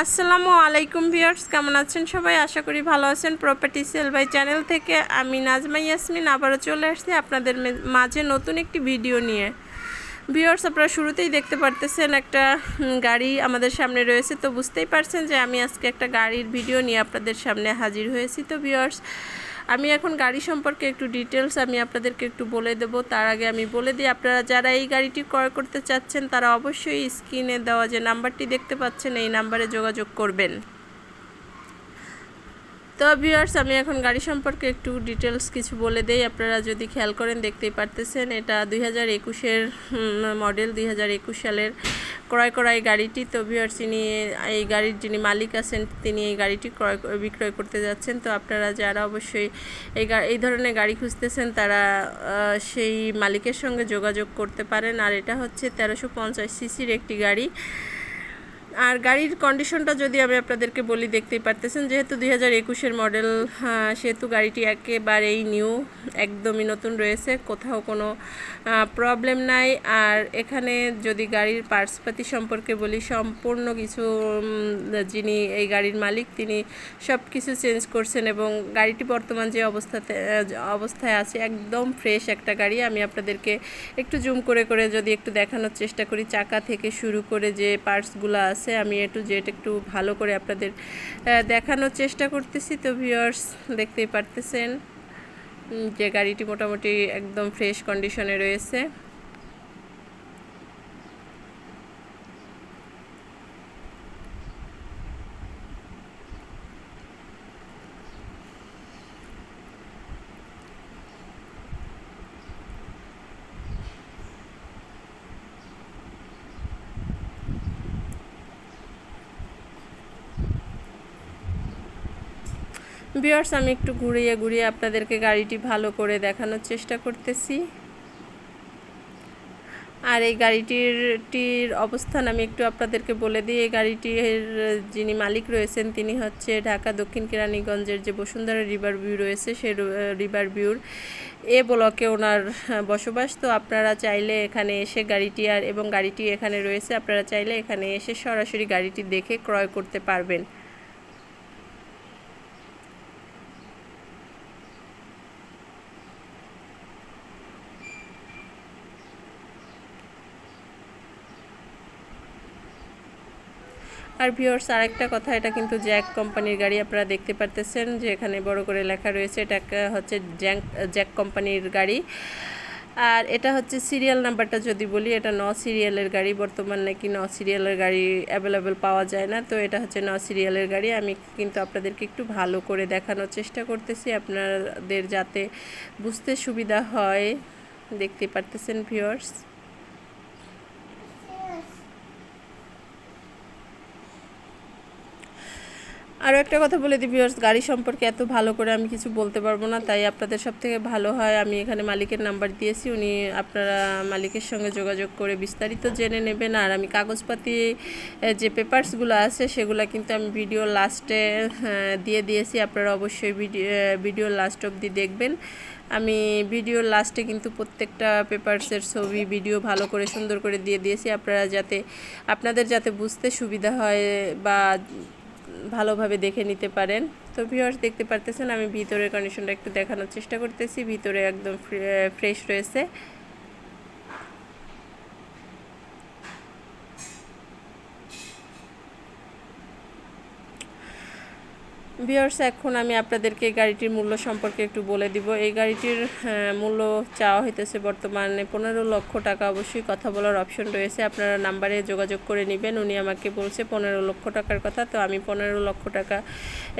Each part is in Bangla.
আসসালামু আলাইকুম ভিউয়ার্স, কেমন আছেন সবাই? আশা করি ভালো আছেন। প্রপার্টি সেল বাই চ্যানেল থেকে আমি নাজমা ইয়াসমিন আবারও চলে আসছি আপনাদের মাঝে নতুন একটি ভিডিও নিয়ে। ভিউয়ার্স, আপনারা শুরুতেই দেখতে পারতেছেন একটা গাড়ি আমাদের সামনে রয়েছে, তো বুঝতেই পারছেন যে আমি আজকে একটা গাড়ির ভিডিও নিয়ে আপনাদের সামনে হাজির হয়েছি। তো ভিউয়ার্স, আমি এখন গাড়ি সম্পর্কে একটু ডিটেলস আমি আপনাদেরকে একটু বলে দেব। তার আগে আমি বলে দিই, আপনারা যারা এই গাড়িটি ক্রয় করতে চাচ্ছেন তারা অবশ্যই স্ক্রিনে দেওয়া যে নাম্বারটি দেখতে পাচ্ছেন এই নাম্বারে যোগাযোগ করবেন। তো ভিউয়ার্স, আমি এখন গাড়ি সম্পর্কে একটু ডিটেলস কিছু বলে দেই। আপনারা যদি খেয়াল করেন দেখতেই পারতেছেন এটা 2021-এর মডেল, 2021 সালের ক্রয় করা এই গাড়িটি। তো ভিউয়ার্স, এই গাড়ির যিনি মালিক আছেন তিনি এই গাড়িটি বিক্রয় করতে যাচ্ছেন। তো আপনারা যারা অবশ্যই এই ধরনের গাড়ি খুঁজতেছেন তারা সেই মালিকের সঙ্গে যোগাযোগ করতে পারেন। আর এটা হচ্ছে 1350 সিসির একটি গাড়ি। আর গাড়ির কন্ডিশনটা যদি আমি আপনাদেরকে বলি, দেখতেই পারতেছেন যেহেতু 2021-এর মডেল, সেহেতু গাড়িটি একেবারেই নিউ, একদমই নতুন রয়েছে, কোথাও কোনো প্রবলেম নাই। আর এখানে যদি গাড়ির পার্টসপাতি সম্পর্কে বলি, সম্পূর্ণ কিছু যিনি এই গাড়ির মালিক তিনি সব কিছু চেঞ্জ করছেন এবং গাড়িটি বর্তমান যে অবস্থায় আছে একদম ফ্রেশ একটা গাড়ি। আমি আপনাদেরকে একটু জুম করে করে যদি একটু দেখানোর চেষ্টা করি, চাকা থেকে শুরু করে যে পার্টসগুলো আছে আমি A to Z একটু ভালো করে আপনাদের দেখানোর চেষ্টা করতেছি। তো ভিউয়ার্স, দেখতেই পারতেছেন যে গাড়িটি মোটামুটি একদম ফ্রেশ কন্ডিশনে রয়েছে। ভিউয়ার্স, আমি একটু ঘুরিয়ে ঘুরিয়ে আপনাদেরকে গাড়িটি ভালো করে দেখানোর চেষ্টা করতেছি। আর এই গাড়িটির অবস্থান আমি একটু আপনাদেরকে বলে দিই। এই গাড়িটির যিনি মালিক রয়েছেন তিনি হচ্ছে ঢাকা দক্ষিণ কেরানীগঞ্জের যে বসুন্ধরা রিভার ভিউ রয়েছে সেই রিভার ভিউর এ ব্লকে ওনার বসবাস। তো আপনারা চাইলে এখানে এসে এবং গাড়িটি এখানে রয়েছে, আপনারা চাইলে এখানে এসে সরাসরি গাড়িটি দেখে ক্রয় করতে পারবেন। আর ভিউয়ার্স, আরেকটা কথা, এটা কিন্তু জ্যাক কোম্পানির গাড়ি। আপনারা দেখতে পারতেছেন যে এখানে বড় করে লেখা রয়েছে, এটা হচ্ছে জ্যাক কোম্পানির গাড়ি। আর এটা হচ্ছে সিরিয়াল নাম্বারটা যদি বলি, এটা 9 সিরিয়ালের গাড়ি। বর্তমান নাকি 9 সিরিয়ালের গাড়ি অ্যাভেলেবেল পাওয়া যায় না, তো এটা হচ্ছে 9 সিরিয়ালের গাড়ি। আমি কিন্তু আপনাদেরকে একটু ভালো করে দেখানোর চেষ্টা করতেছি আপনাদের যাতে বুঝতে সুবিধা হয়। দেখতে পারতেছেন ভিউয়ার্স। আরও একটা কথা বলে দিই ভিউয়ার্স, গাড়ি সম্পর্কে এত ভালো করে আমি কিছু বলতে পারবো না, তাই আপনাদের সবথেকে ভালো হয় আমি এখানে মালিকের নাম্বার দিয়েছি, আপনারা মালিকের সঙ্গে যোগাযোগ করে বিস্তারিত জেনে নেবেন। আর আমি কাগজপাতি যে পেপারসগুলো আছে সেগুলো কিন্তু আমি ভিডিওর লাস্টে দিয়ে দিয়েছি, আপনারা অবশ্যই ভিডিওর লাস্ট অবধি দেখবেন। আমি ভিডিওর লাস্টে কিন্তু প্রত্যেকটা পেপারসের ছবি ভিডিও ভালো করে সুন্দর করে দিয়ে দিয়েছি, আপনাদের যাতে বুঝতে সুবিধা হয় বা ভালোভাবে দেখে নিতে পারেন। তো ভিউয়ার্স, দেখতে পারতেছেন আমি ভিতরের কন্ডিশনটা একটু দেখানোর চেষ্টা করতেছি। ভিতরে একদম ফ্রেশ রয়েছে। ভিউয়ার্স, এখন আমি আপনাদেরকে গাড়িটির মূল্য সম্পর্কে একটু বলে দিব। এই গাড়িটির মূল্য চাওয়া হইতেছে বর্তমানে 15 লক্ষ টাকা। অবশ্যই কথা বলার অপশন রয়েছে, আপনারা নাম্বারে যোগাযোগ করে নেবেন। উনি আমাকে বলছে 15 লক্ষ টাকার কথা, তো আমি 15 লক্ষ টাকা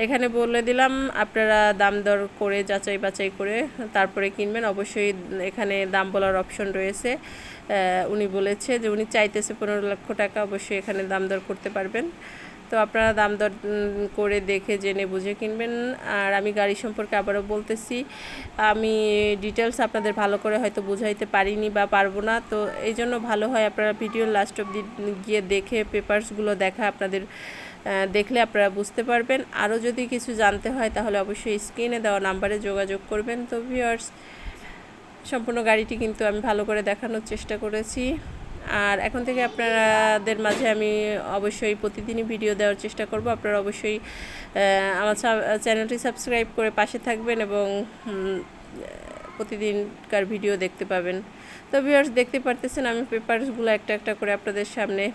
এখানে বলে দিলাম। আপনারা দাম দর করে যাচাই বাছাই করে তারপরে কিনবেন। অবশ্যই এখানে দাম বলার অপশন রয়েছে। উনি বলেছে যে উনি চাইতেছে 15 লক্ষ টাকা, অবশ্যই এখানে দাম দর করতে পারবেন। তো আপনারা দাম দর করে দেখে জেনে বুঝে কিনবেন। আর আমি গাড়ি সম্পর্কে আবারও বলতেছি, আমি ডিটেলস আপনাদের ভালো করে হয়তো বুঝাইতে পারিনি বা পারবো না, তো এই জন্য ভালো হয় আপনারা ভিডিওর লাস্ট অবধি গিয়ে দেখে পেপারসগুলো দেখলে আপনারা বুঝতে পারবেন। আরও যদি কিছু জানতে হয় তাহলে অবশ্যই স্ক্রিনে দেওয়া নাম্বারে যোগাযোগ করবেন। তো ভিউয়ার্স, সম্পূর্ণ গাড়িটি কিন্তু আমি ভালো করে দেখানোর চেষ্টা করেছি। আর এখন থেকে আপনাদের মাঝে আমি অবশ্যই প্রতিদিনই ভিডিও দেওয়ার চেষ্টা করব। আপনারা অবশ্যই আমার চ্যানেলটি সাবস্ক্রাইব করে পাশে থাকবেন এবং প্রতিদিনকার ভিডিও দেখতে পাবেন। তো ভিউয়ার্স, দেখতে পারতেছেন আমি পেপারসগুলো একটা একটা করে আপনাদের সামনে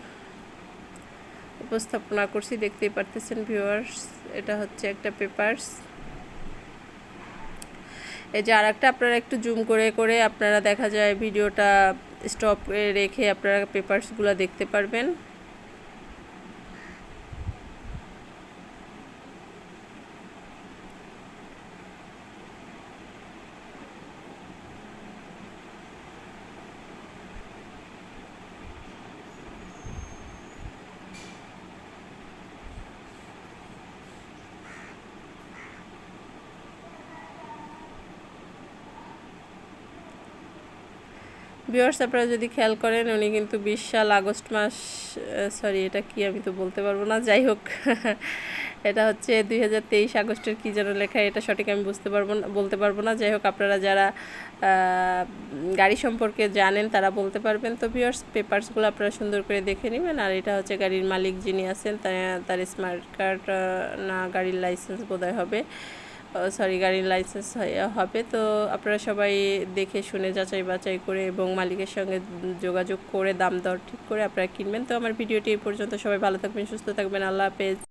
উপস্থাপনা করছি, দেখতেই পারতেছেন ভিউয়ার্স। এটা হচ্ছে একটা পেপারস। এই যে আর একটা আপনারা একটু জুম করে করে আপনারা দেখা যায় ভিডিওটা স্টপ রেখে আপনারা পেপারসগুলো দেখতে পারবেন। ভিউয়ার্স, আপনারা যদি খেয়াল করেন উনি কিন্তু 20 সাল আগস্ট মাস, সরি এটা কি আমি তো বলতে পারবো না, যাই হোক এটা হচ্ছে 2023 আগস্টের কি যেন লেখা, এটা সঠিক আমি বলতে পারবো না। যাই হোক, আপনারা যারা গাড়ি সম্পর্কে জানেন তারা বলতে পারবেন। তো ভিউয়ার্স, পেপারসগুলো আপনারা সুন্দর করে দেখে নেবেন। আর এটা হচ্ছে গাড়ির মালিক যিনি আছেন তার স্মার্ট কার্ড না গাড়ির লাইসেন্স বোধহয় হবে, সরি গাড়ির লাইসেন্স হবে। তো আপনারা সবাই দেখে শুনে যাচাই বাছাই করে এবং মালিকের সঙ্গে যোগাযোগ করে দাম দর ঠিক করে আপনারা কিনবেন। তো আমার ভিডিওটি এই পর্যন্ত। সবাই ভালো থাকবেন, সুস্থ থাকবেন, আল্লাহ হাফেজ।